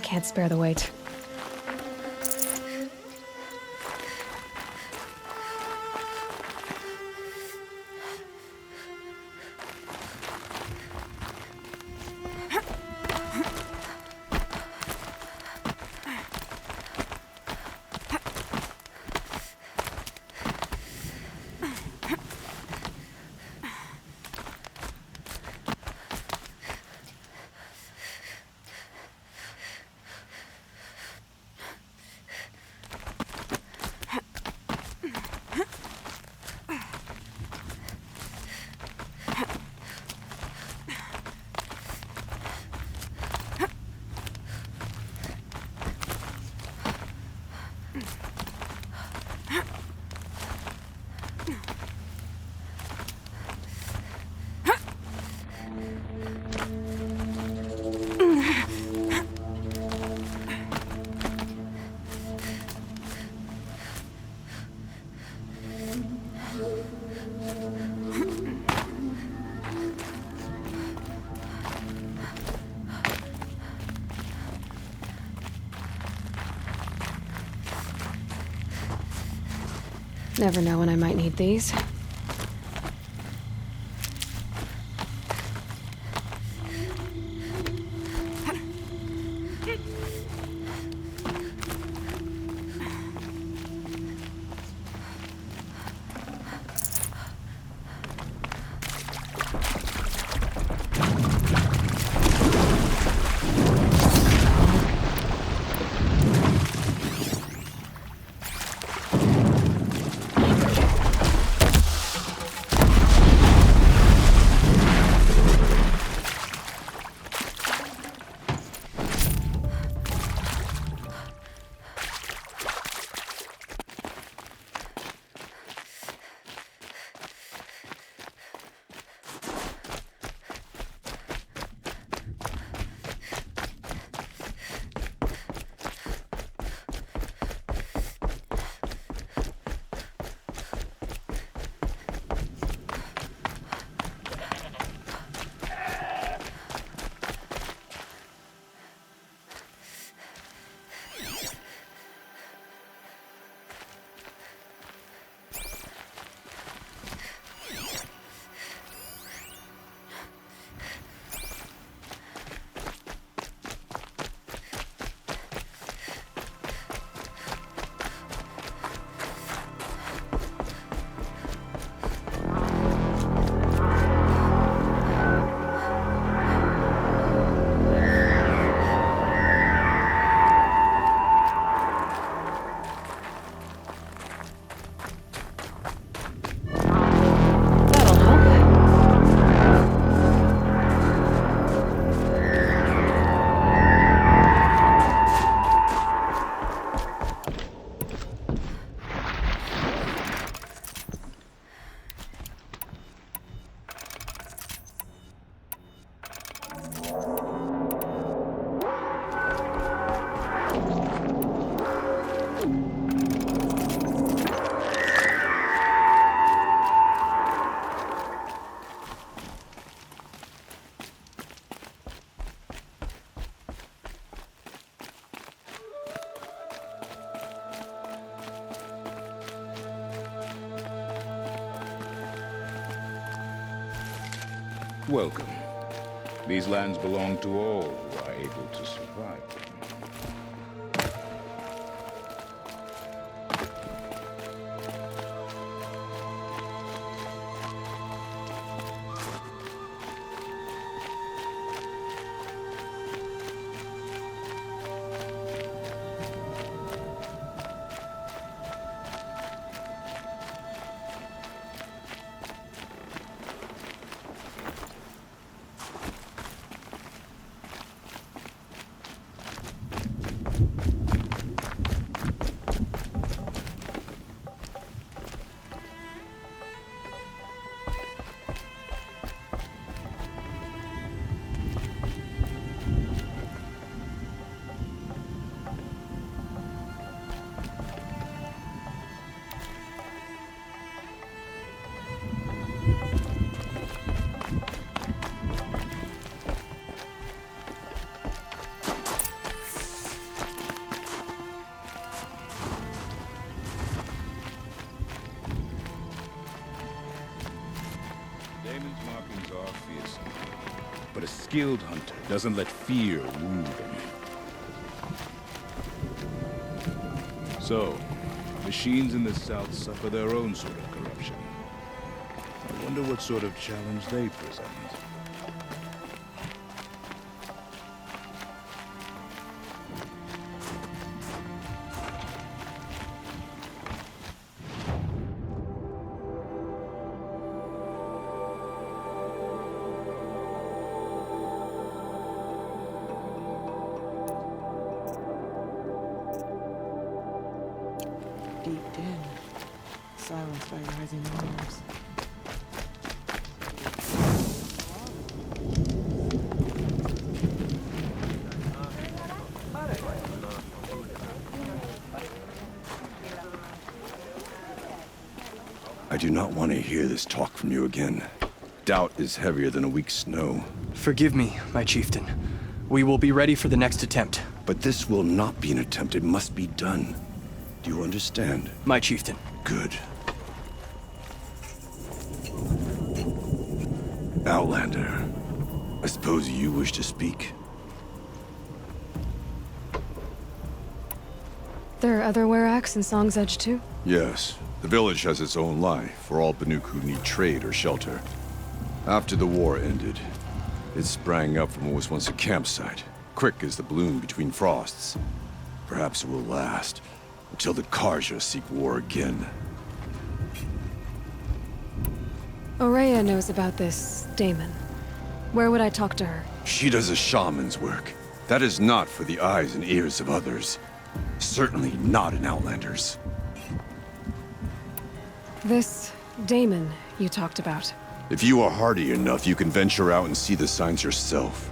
can't spare the weight. Never know when I might need these. Welcome. These lands belong to all who are able to survive them. skilled hunter doesn't let fear rule them. So, machines in the South suffer their own sort of corruption. I wonder what sort of challenge they present. Deep din, silenced by rising waters. I do not want to hear this talk from you again. Doubt is heavier than a week's snow. Forgive me, my chieftain. We will be ready for the next attempt. But this will not be an attempt. It must be done. Do you understand? My chieftain. Good. Outlander, I suppose you wish to speak? There are other Weraks in Song's Edge too? Yes. The village has its own life for all Banuk who need trade or shelter. After the war ended, it sprang up from what was once a campsite, quick as the bloom between frosts. Perhaps it will last until the Karja seek war again. Aurea knows about this Damon. Where would I talk to her? She does a shaman's work. That is not for the eyes and ears of others. Certainly not an Outlander's. This Damon you talked about. If you are hardy enough, you can venture out and see the signs yourself.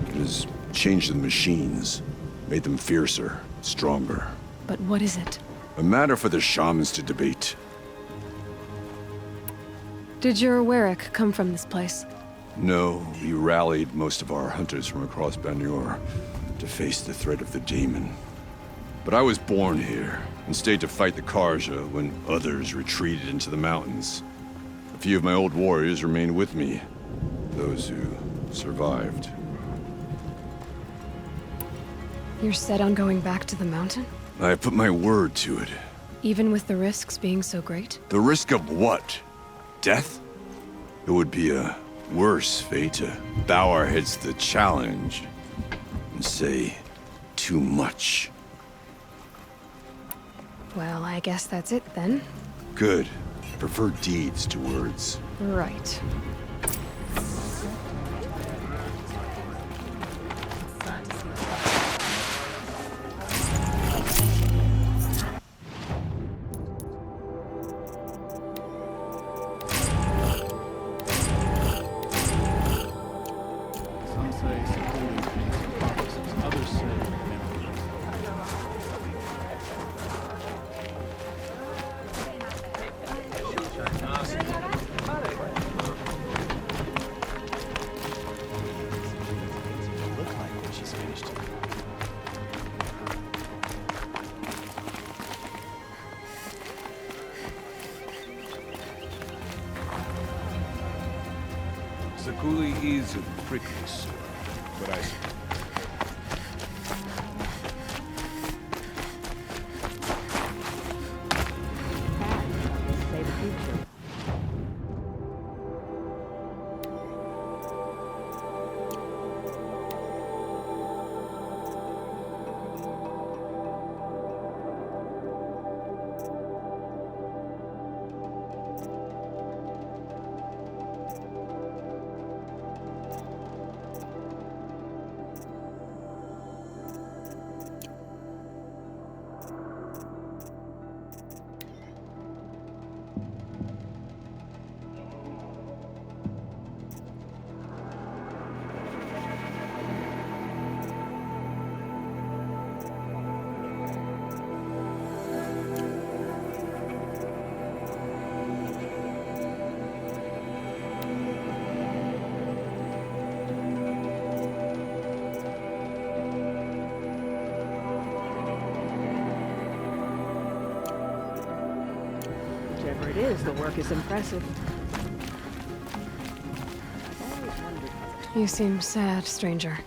It has changed the machines, made them fiercer, stronger. But what is it? A matter for the shamans to debate. Did your Werak come from this place? No, we rallied most of our hunters from across Banur to face the threat of the demon. But I was born here, and stayed to fight the Karja when others retreated into the mountains. A few of my old warriors remained with me, those who survived. You're set on going back to the mountain? I put my word to it. Even with the risks being so great? The risk of what? Death? It would be a worse fate to bow our heads to the challenge and say too much. Well, I guess that's it then. Good. Prefer deeds to words. Right. Some say supporting things, others say memory. Look like when she's finished. Zakuli is a prickly sword, but I... Say the future. Whichever it is, the work is impressive. I've always wondered how You seem sad, stranger.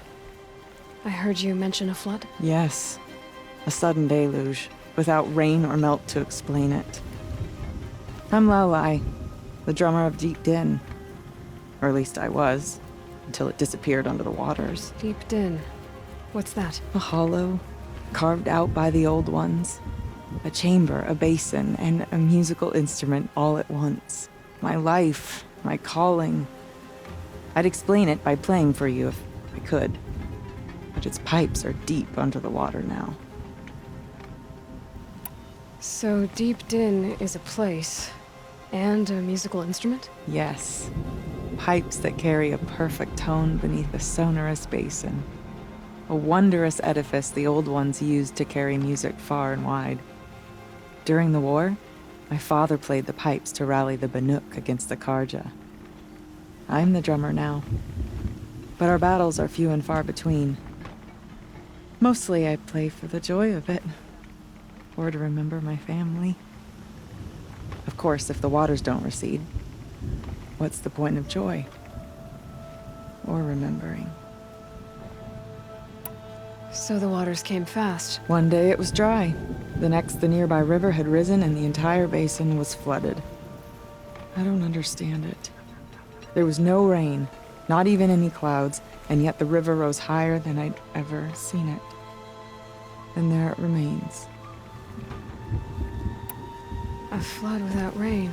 I heard you mention a flood? Yes. A sudden deluge, without rain or melt to explain it. I'm Lalai, the drummer of Deep Din. Or at least I was, until it disappeared under the waters. Deep Din. What's that? A hollow, carved out by the old ones. A chamber, a basin, and a musical instrument all at once. My life, my calling. I'd explain it by playing for you if I could. But its pipes are deep under the water now. So Deep Din is a place, and a musical instrument? Yes. Pipes that carry a perfect tone beneath a sonorous basin. A wondrous edifice the old ones used to carry music far and wide. During the war, my father played the pipes to rally the Banuk against the Karja. I'm the drummer now. But our battles are few and far between. Mostly I play for the joy of it. Or to remember my family. Of course, if the waters don't recede, what's the point of joy? Or remembering? So the waters came fast. One day it was dry. The next, the nearby river had risen and the entire basin was flooded. I don't understand it. There was no rain, not even any clouds, and yet the river rose higher than I'd ever seen it. And there it remains. A flood without rain.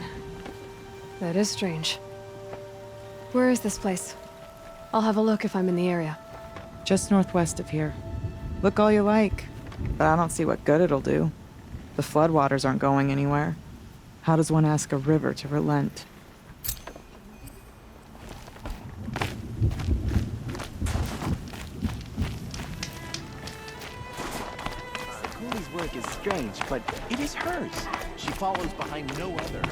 That is strange. Where is this place? I'll have a look if I'm in the area. Just northwest of here. Look all you like, but I don't see what good it'll do. The floodwaters aren't going anywhere. How does one ask a river to relent? Cooley's work is strange, but it is hers. She follows behind no other.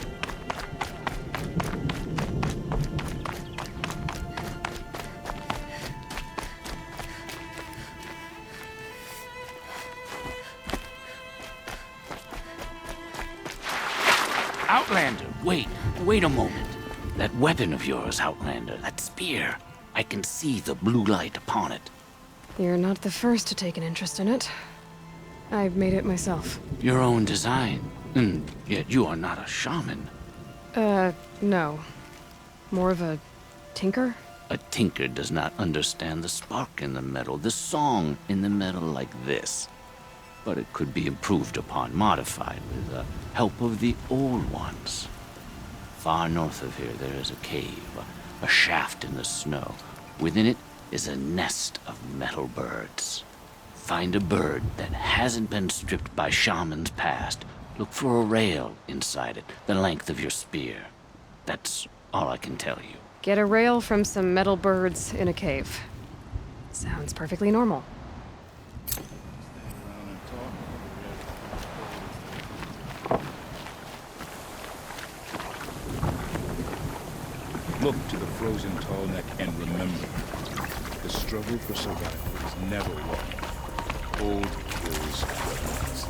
Outlander, wait a moment. That weapon of yours, Outlander, that spear. I can see the blue light upon it. You're not the first to take an interest in it. I've made it myself. Your own design. And yet you are not a shaman. No. More of a tinker? A tinker does not understand the spark in the metal, the song in the metal like this. But it could be improved upon, modified with the help of the old ones. Far north of here there is a cave, a shaft in the snow. Within it is a nest of metal birds. Find a bird that hasn't been stripped by shamans past. Look for a rail inside it, the length of your spear. That's all I can tell you. Get a rail from some metal birds in a cave. Sounds perfectly normal. Look to the frozen tall neck and remember, the struggle for survival is never won. Old kills weapons.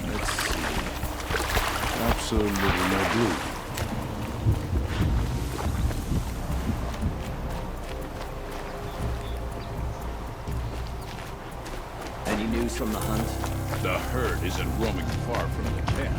Let's see. Absolutely no blue. Any news from the hunt? The herd isn't roaming far from the camp.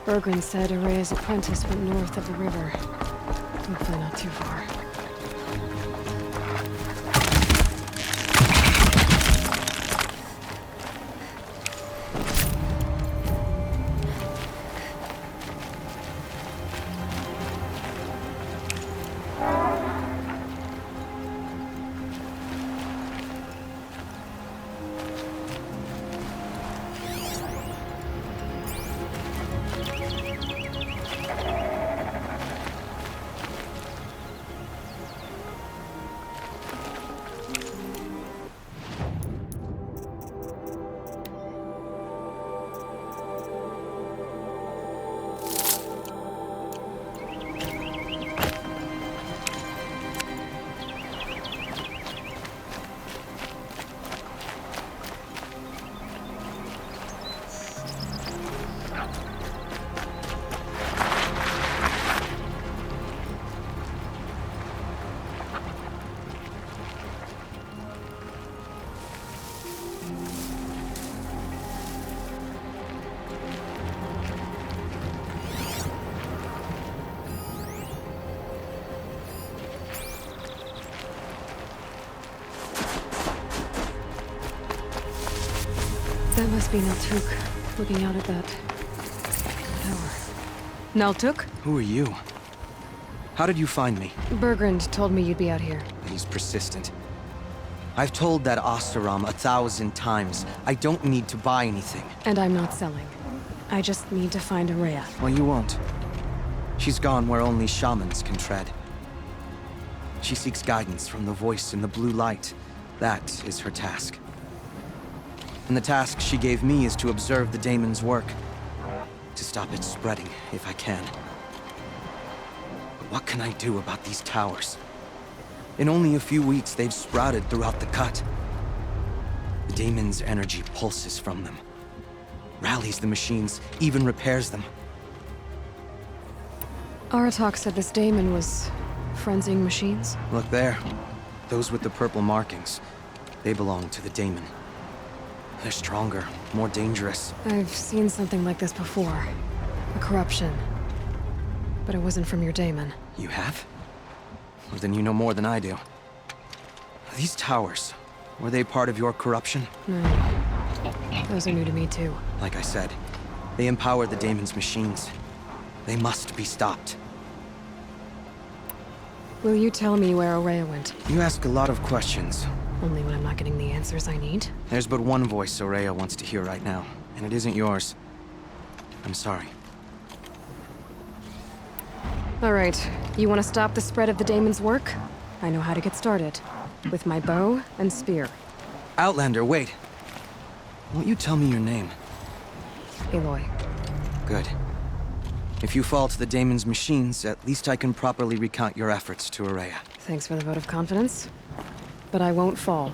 Bergren said Araya's apprentice went north of the river. Hopefully not too far. Must be Naltuk, looking out at that tower. Naltuk? Who are you? How did you find me? Bergrand told me you'd be out here. He's persistent. I've told that Oseram 1,000 times. I don't need to buy anything. And I'm not selling. I just need to find Araya. Well, you won't. She's gone where only shamans can tread. She seeks guidance from the voice in the blue light. That is her task. And the task she gave me is to observe the daemon's work. To stop it spreading, if I can. But what can I do about these towers? In only a few weeks, they've sprouted throughout the cut. The daemon's energy pulses from them. Rallies the machines, even repairs them. Aratak said this daemon was frenzying machines. Look there. Those with the purple markings. They belong to the daemon. They're stronger, more dangerous. I've seen something like this before. A corruption. But it wasn't from your daemon. You have? Well, then you know more than I do. These towers, were they part of your corruption? No. Those are new to me too. Like I said, they empower the daemon's machines. They must be stopped. Will you tell me where Araya went? You ask a lot of questions. Only when I'm not getting the answers I need? There's but one voice Araya wants to hear right now, and it isn't yours. I'm sorry. Alright, you want to stop the spread of the daemon's work? I know how to get started. With my bow and spear. Outlander, wait. Won't you tell me your name? Aloy. Good. If you fall to the daemon's machines, at least I can properly recount your efforts to Araya. Thanks for the vote of confidence. But I won't fall.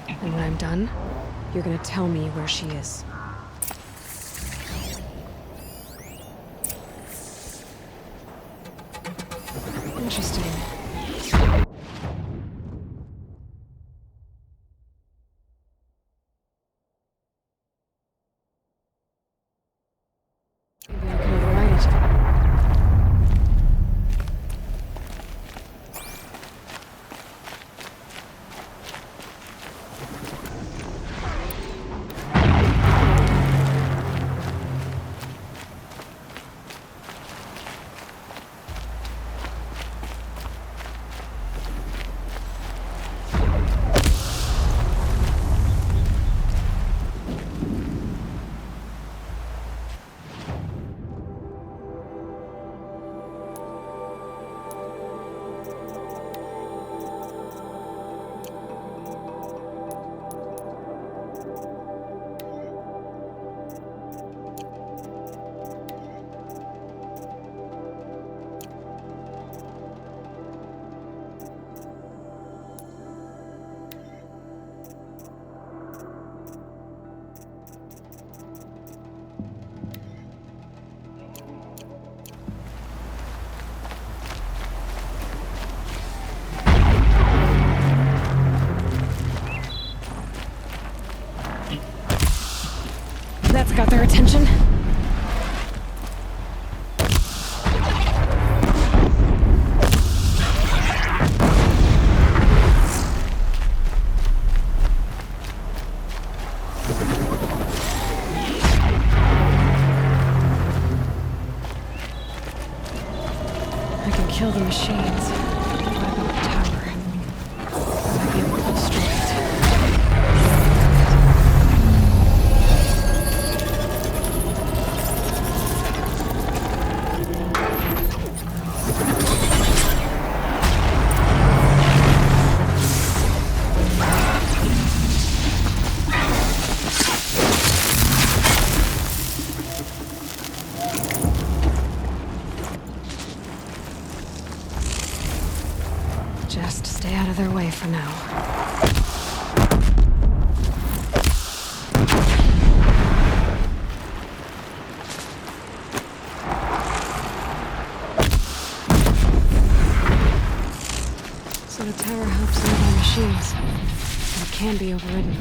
And when I'm done, you're gonna tell me where she is. Interesting. Maybe I can override it. That's got their attention. I can kill the machines. What about the tower? I might be able to destroy it. Just stay out of their way for now. So the tower helps nearby machines. But it can be overridden.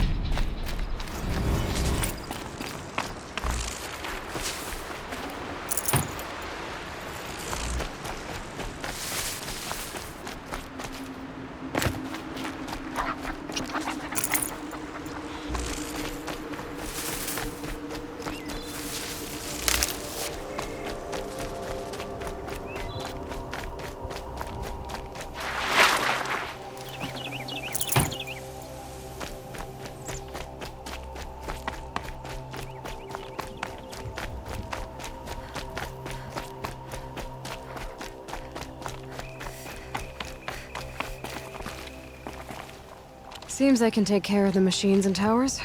Seems I can take care of the machines and towers.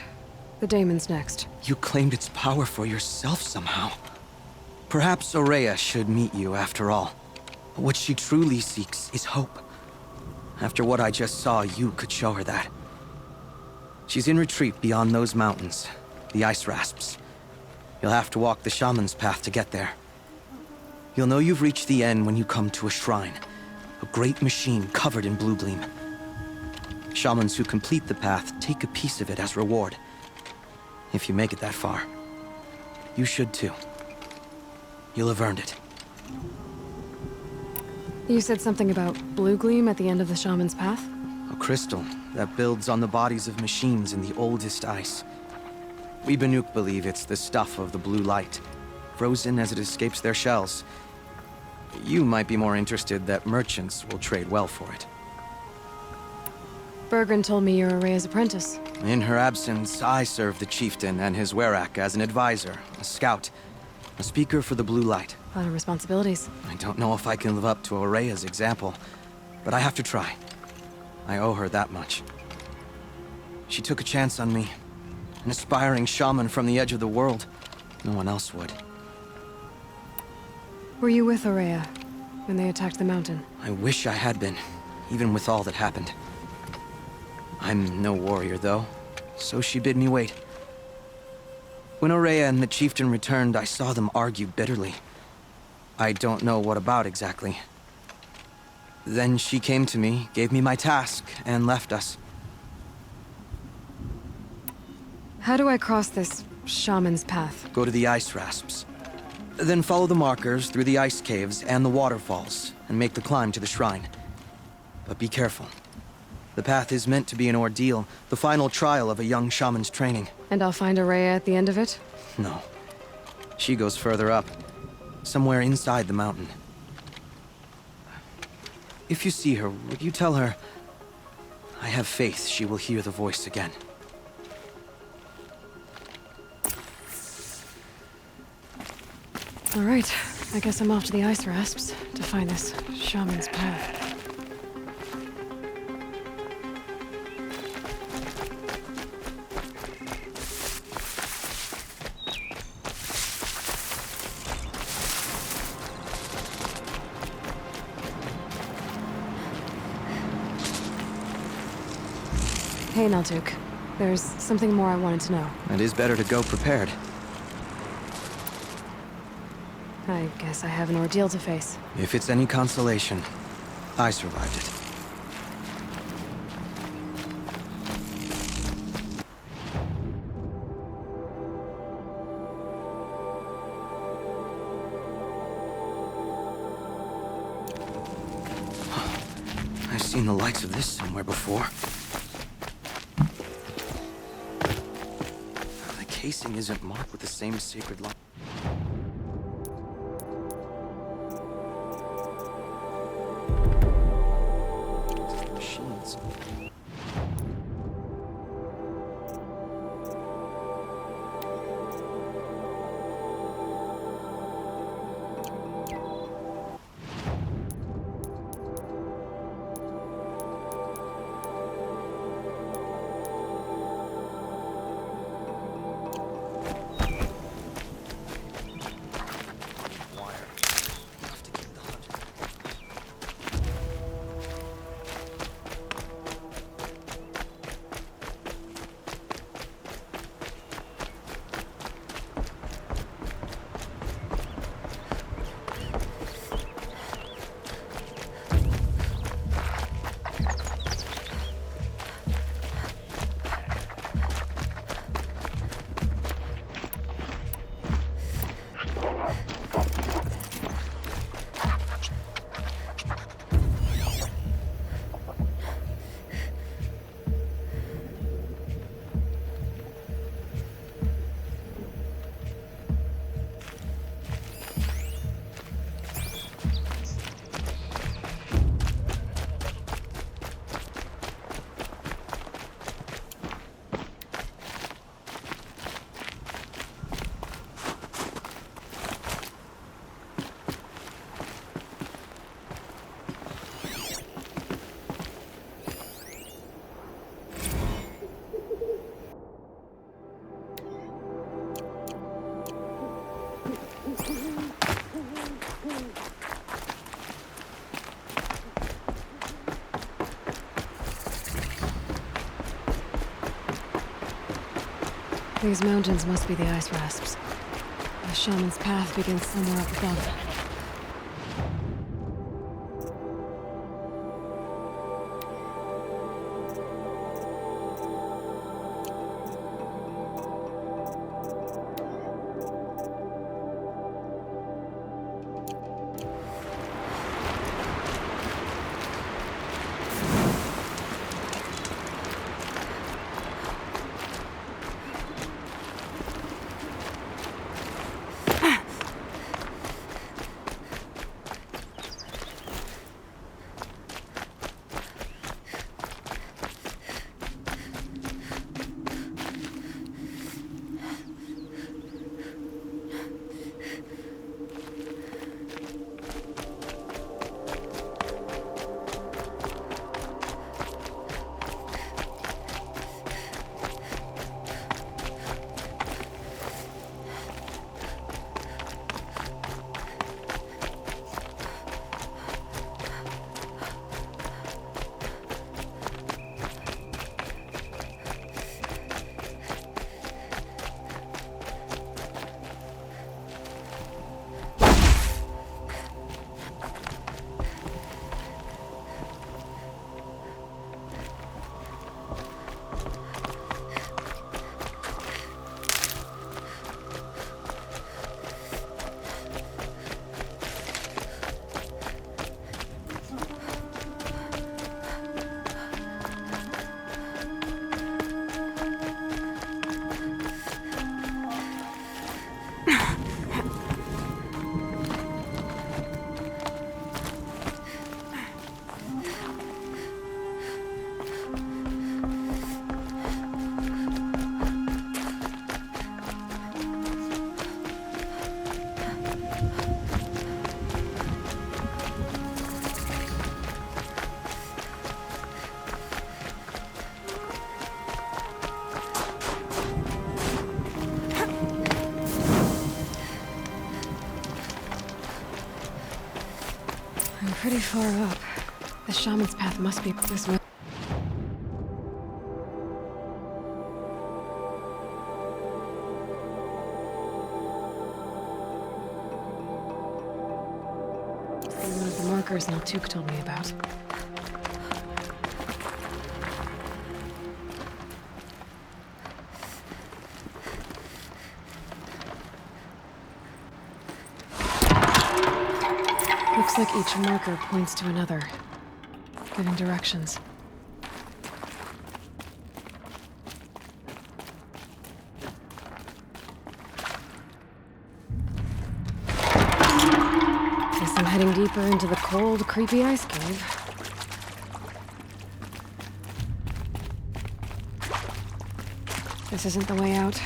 The daemon's next. You claimed its power for yourself somehow. Perhaps Aurea should meet you after all. What she truly seeks is hope. After what I just saw, you could show her that. She's in retreat beyond those mountains, the ice rasps. You'll have to walk the shaman's path to get there. You'll know you've reached the end when you come to a shrine. A great machine covered in blue gleam. Shamans who complete the path take a piece of it as reward. If you make it that far. You should too. You'll have earned it. You said something about blue gleam at the end of the shaman's path? A crystal that builds on the bodies of machines in the oldest ice. We Banuk believe it's the stuff of the blue light, frozen as it escapes their shells. You might be more interested that merchants will trade well for it. Bergren told me you're Aurea's apprentice. In her absence, I serve the chieftain and his werak as an advisor, a scout, a speaker for the blue light. A lot of responsibilities. I don't know if I can live up to Aurea's example, but I have to try. I owe her that much. She took a chance on me. An aspiring shaman from the edge of the world. No one else would. Were you with Aurea when they attacked the mountain? I wish I had been, even with all that happened. I'm no warrior, though, so she bid me wait. When Aurea and the chieftain returned, I saw them argue bitterly. I don't know what about exactly. Then she came to me, gave me my task, and left us. How do I cross this shaman's path? Go to the ice rasps. Then follow the markers through the ice caves and the waterfalls, and make the climb to the shrine. But be careful. The path is meant to be an ordeal, the final trial of a young shaman's training. And I'll find Aurea at the end of it? No. She goes further up, somewhere inside the mountain. If you see her, would you tell her, I have faith she will hear the voice again. All right, I guess I'm off to the ice rasps to find this shaman's path. Hey, Naltuk. There's something more I wanted to know. It is better to go prepared. I guess I have an ordeal to face. If it's any consolation, I survived it. I've seen the likes of this somewhere before. The casing isn't marked with the same sacred line. Machines. These mountains must be the ice rasps. The shaman's path begins somewhere up above. I'm pretty far up. The shaman's path must be this way. One of the markers Naltuk told me about. Looks like each marker points to another, giving directions. Guess I'm heading deeper into the cold, creepy ice cave. This isn't the way out.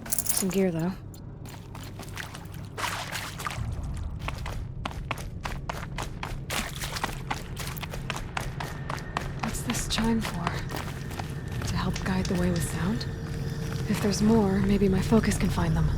Some gear, though. What's this chime for? To help guide the way with sound? If there's more, maybe my focus can find them.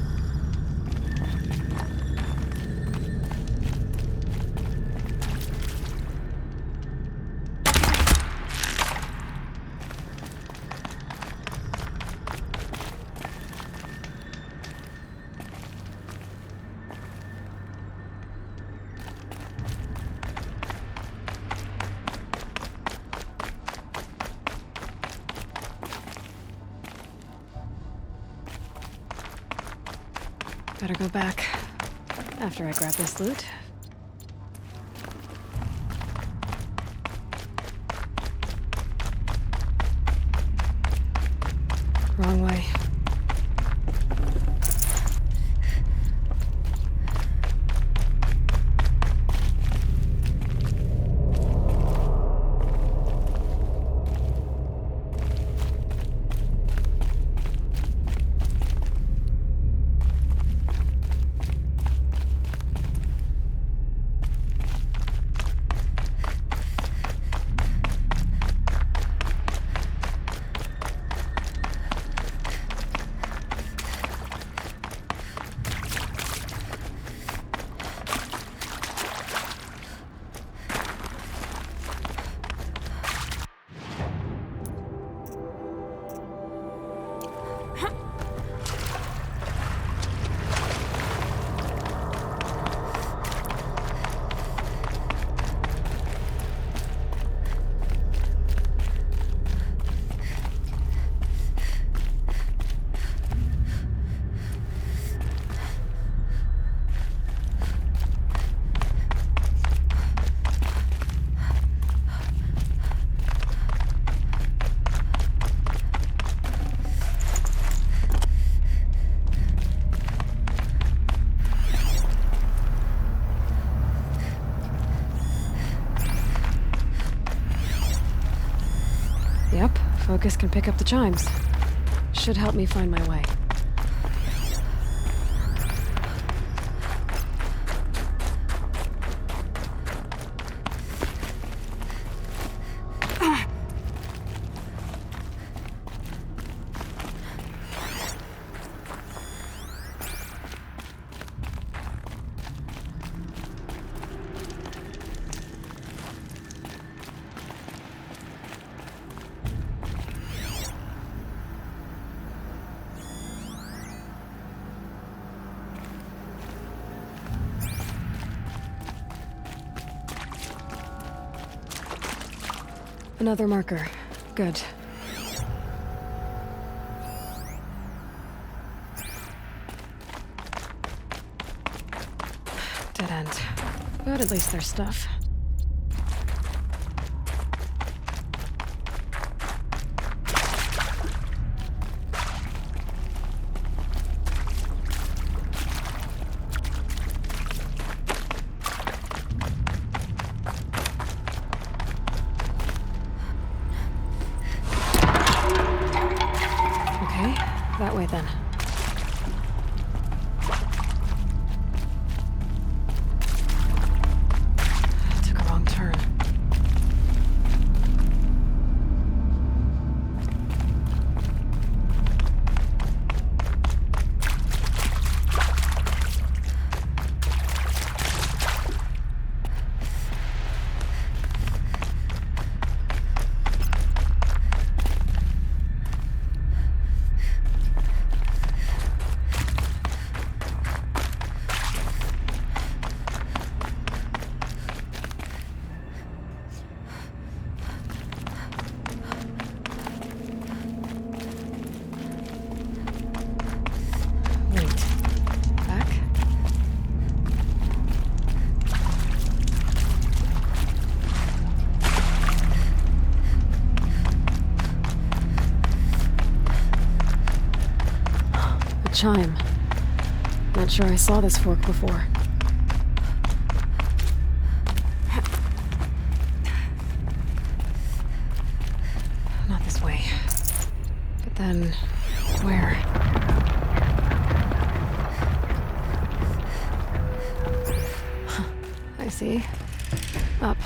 Better go back after I grab this loot. Wrong way. Yep, focus can pick up the chimes. Should help me find my way. Another marker. Good. Dead end. But at least there's stuff. That way, then. Took a wrong turn. Chime. Not sure I saw this fork before. Not this way. But then, where? I see. Up.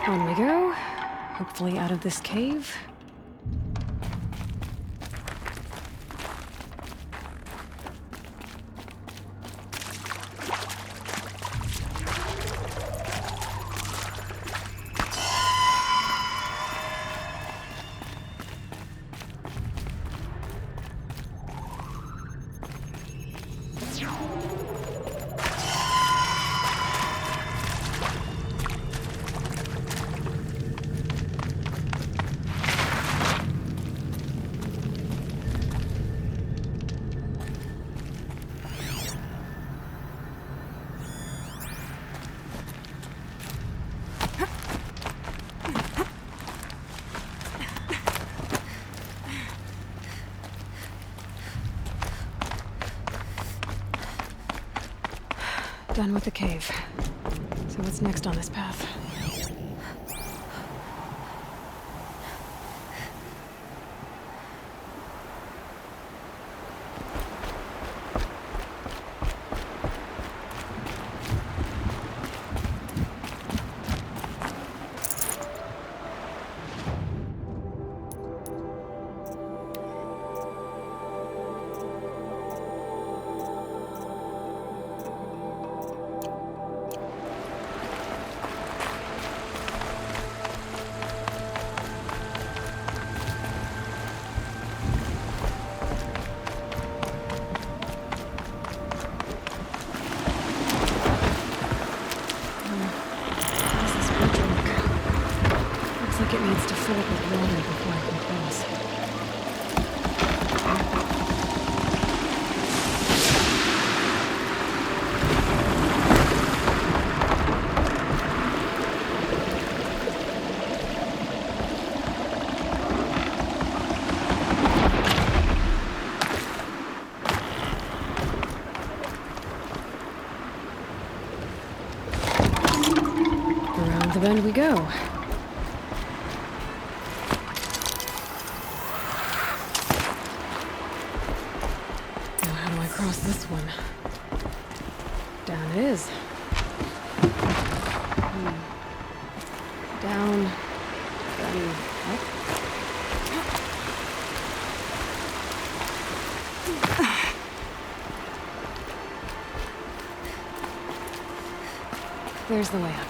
On we go. Hopefully out of this cave. Done with the cave. So what's next on this path? It needs to fill up with water before I can cross. Around the bend we go. Across this one. Down it is. Down, then up. There's the way up.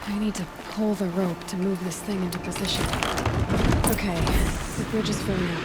I need to pull the rope to move this thing into position. Okay, the bridge is filling up.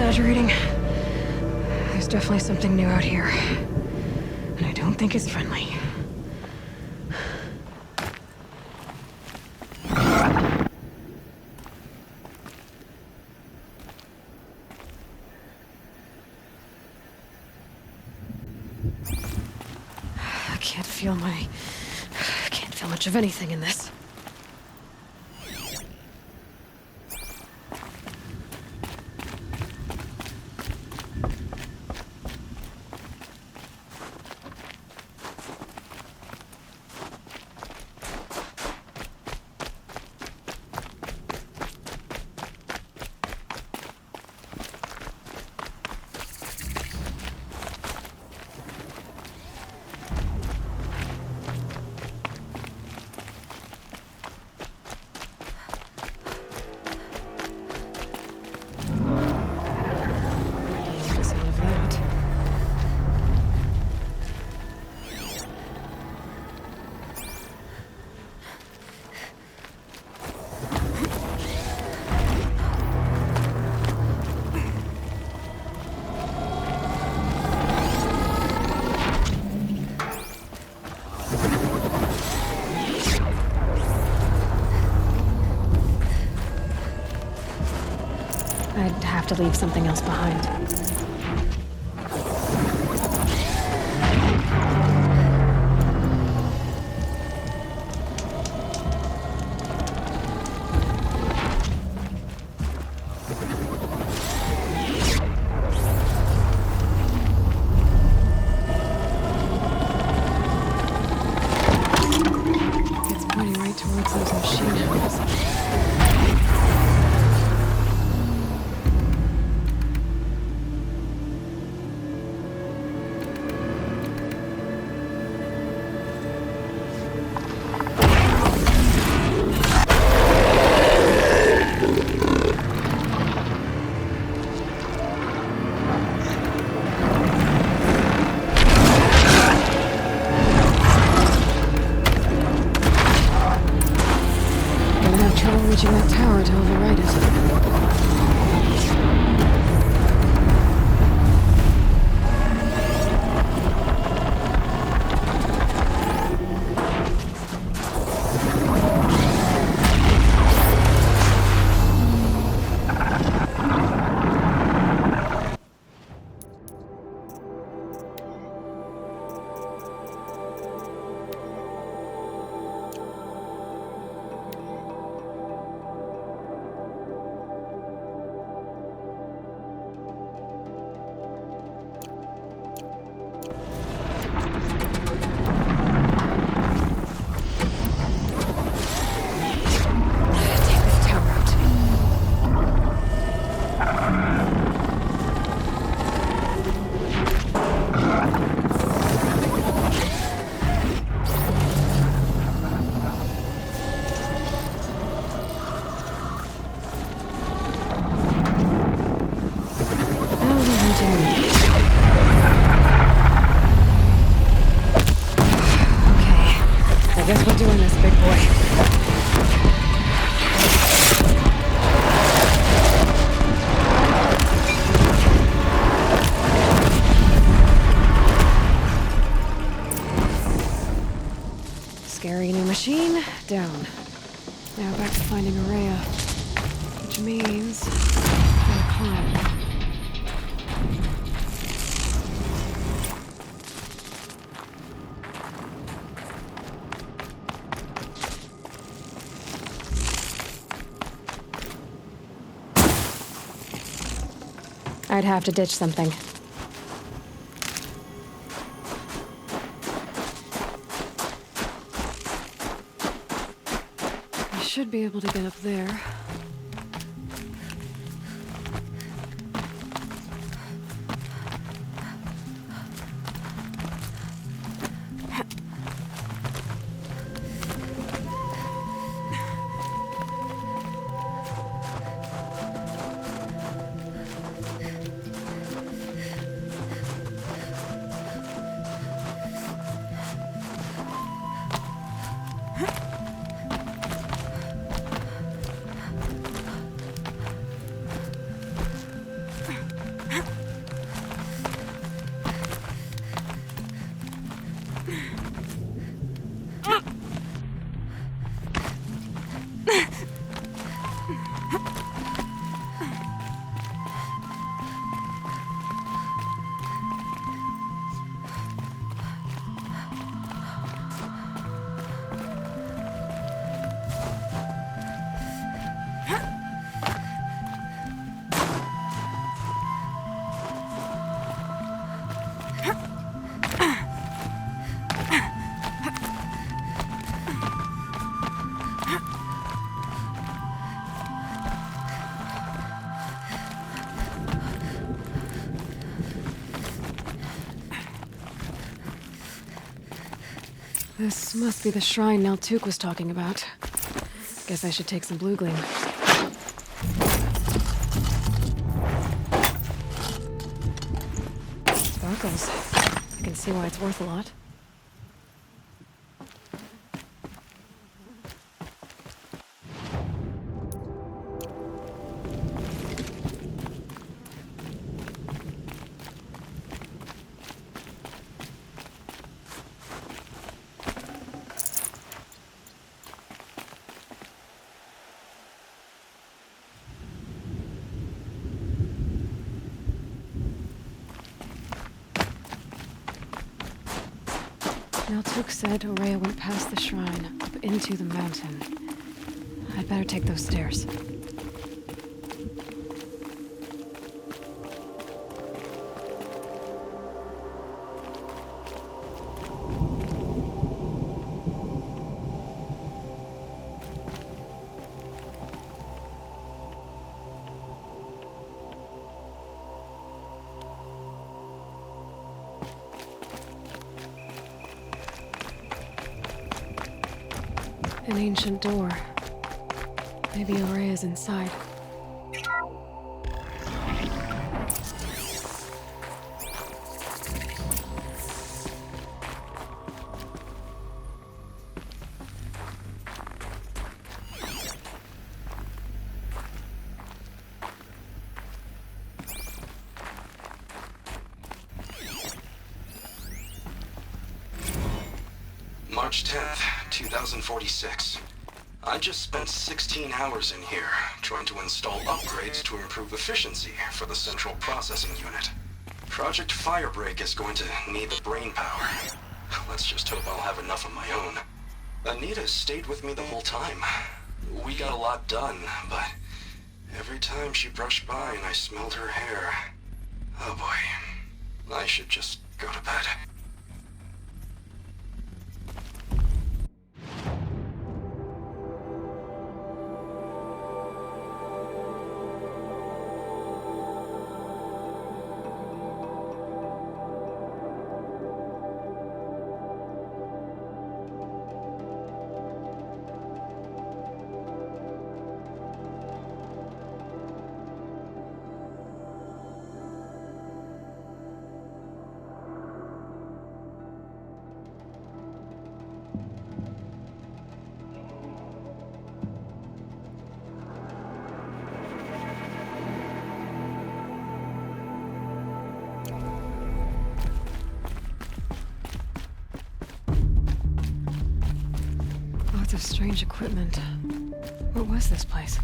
exaggerating. There's definitely something new out here. And I don't think it's friendly. I can't feel much of anything in this. I'd have to leave something else behind. It's pointing right towards those machine houses. Reaching that tower to override it. I guess we're doing this, big boy. Scary new machine, down. Now back to finding Araya. Which means gotta climb. I'd have to ditch something. I should be able to get up there. This must be the shrine Naltuk was talking about. Guess I should take some blue gleam. Sparkles. I can see why it's worth a lot. Naltuk said Ourea went past the shrine, up into the mountain. I'd better take those stairs. An ancient door. Maybe Ourea's inside. March 10th, 2046. I just spent 16 hours in here, trying to install upgrades to improve efficiency for the central processing unit. Project Firebreak is going to need the brain power. Let's just hope I'll have enough of my own. Anita stayed with me the whole time. We got a lot done, but every time she brushed by and I smelled her hair... Oh boy. I should just go to bed. Lots of strange equipment. What was this place?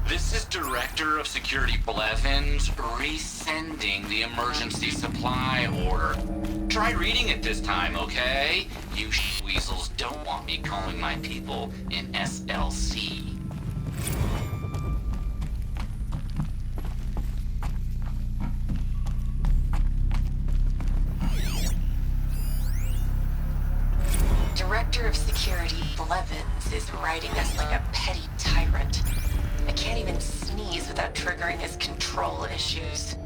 This is Director of Security Blevins resending the emergency supply order. Try reading it this time, okay? You weasels don't want me calling my people in SLC. Director of Security Blevins is writing us like a petty tyrant. I can't even sneeze without triggering his control issues.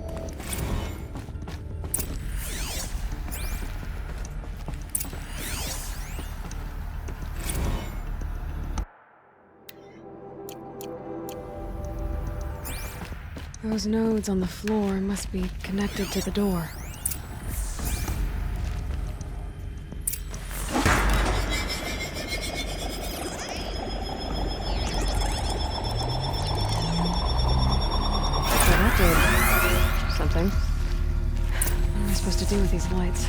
Those nodes on the floor must be connected to the door. Something. What am I supposed to do with these lights?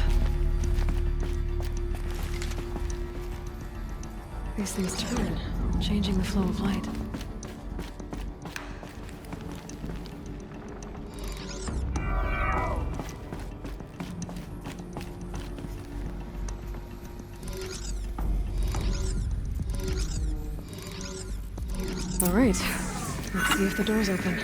These things turn, changing the flow of light. All right. Let's see if the door's open.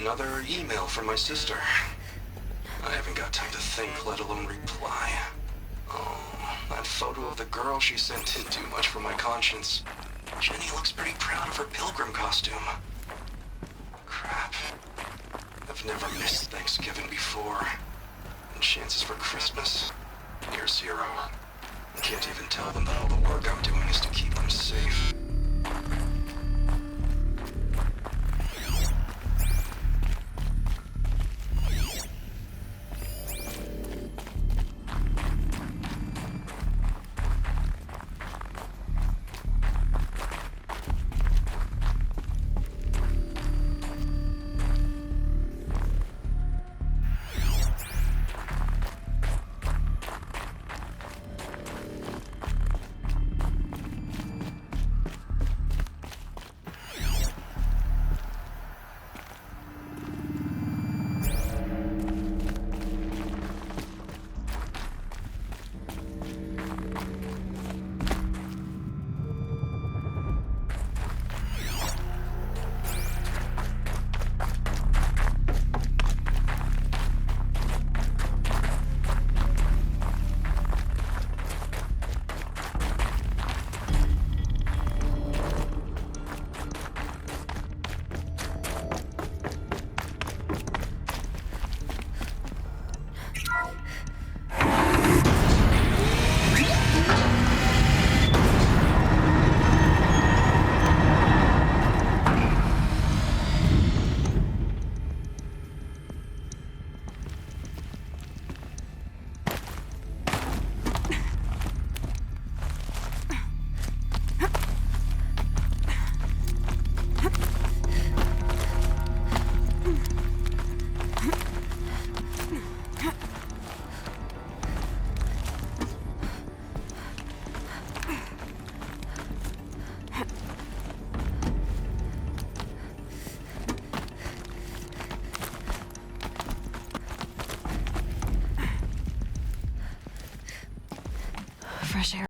Another email from my sister. I haven't got time to think, let alone reply. Oh, that photo of the girl she sent didn't do much for my conscience. Jenny looks pretty proud of her pilgrim costume. Crap. I've never missed Thanksgiving before. And chances for Christmas? Near zero. I can't even tell them that all the work I'm doing is to keep them safe. Fresh air.